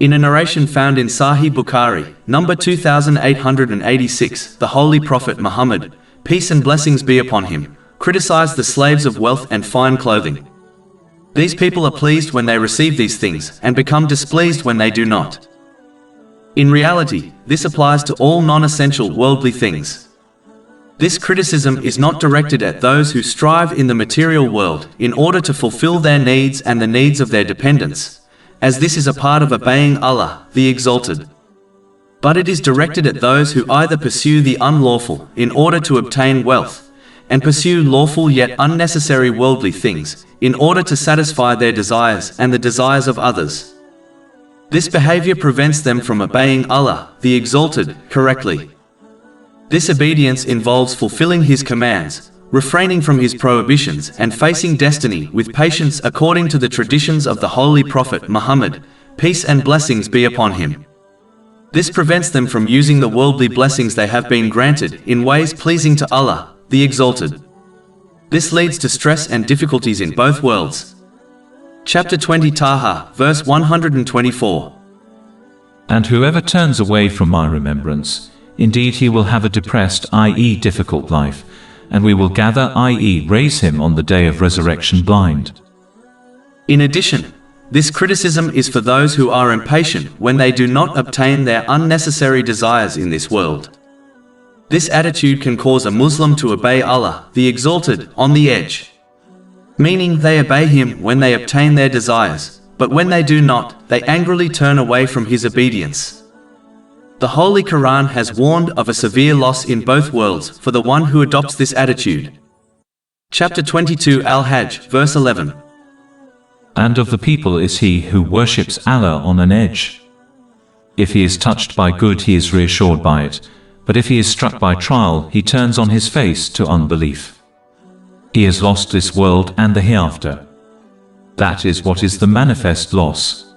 In a narration found in Sahih Bukhari, number 2886, the Holy Prophet Muhammad, peace and blessings be upon him, criticized the slaves of wealth and fine clothing. These people are pleased when they receive these things and become displeased when they do not. In reality, this applies to all non-essential worldly things. This criticism is not directed at those who strive in the material world in order to fulfill their needs and the needs of their dependents, as this is a part of obeying Allah, the Exalted. But it is directed at those who either pursue the unlawful in order to obtain wealth, and pursue lawful yet unnecessary worldly things in order to satisfy their desires and the desires of others. This behavior prevents them from obeying Allah, the Exalted, correctly. This obedience involves fulfilling His commands, refraining from His prohibitions and facing destiny with patience according to the traditions of the Holy Prophet Muhammad, peace and blessings be upon him. This prevents them from using the worldly blessings they have been granted in ways pleasing to Allah, the Exalted. This leads to stress and difficulties in both worlds. Chapter 20 Taha, verse 124. And whoever turns away from my remembrance, indeed he will have a depressed, i.e. difficult life, and we will gather, i.e. raise him on the day of resurrection blind. In addition, this criticism is for those who are impatient when they do not obtain their unnecessary desires in this world. This attitude can cause a Muslim to obey Allah, the Exalted, on the edge. Meaning they obey Him when they obtain their desires, but when they do not, they angrily turn away from His obedience. The Holy Quran has warned of a severe loss in both worlds for the one who adopts this attitude. Chapter 22 Al-Hajj, verse 11. And of the people is he who worships Allah on an edge. If he is touched by good, he is reassured by it, but if he is struck by trial, he turns on his face to unbelief. He has lost this world and the hereafter. That is what is the manifest loss.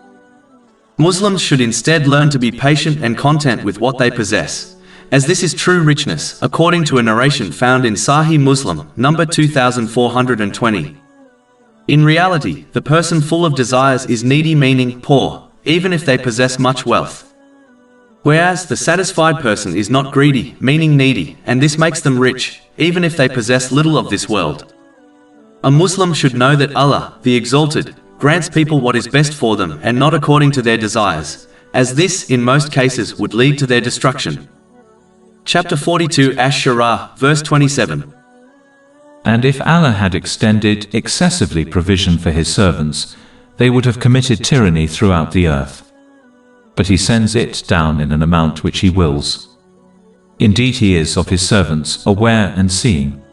Muslims should instead learn to be patient and content with what they possess, as this is true richness, according to a narration found in Sahih Muslim, number 2420. In reality, the person full of desires is needy, meaning poor, even if they possess much wealth. Whereas the satisfied person is not greedy, meaning needy, and this makes them rich, even if they possess little of this world. A Muslim should know that Allah, the Exalted, grants people what is best for them and not according to their desires, as this, in most cases, would lead to their destruction. Chapter 42 Ash-Shura, verse 27. And if Allah had extended excessively provision for His servants, they would have committed tyranny throughout the earth. But He sends it down in an amount which He wills. Indeed He is of His servants aware and seeing.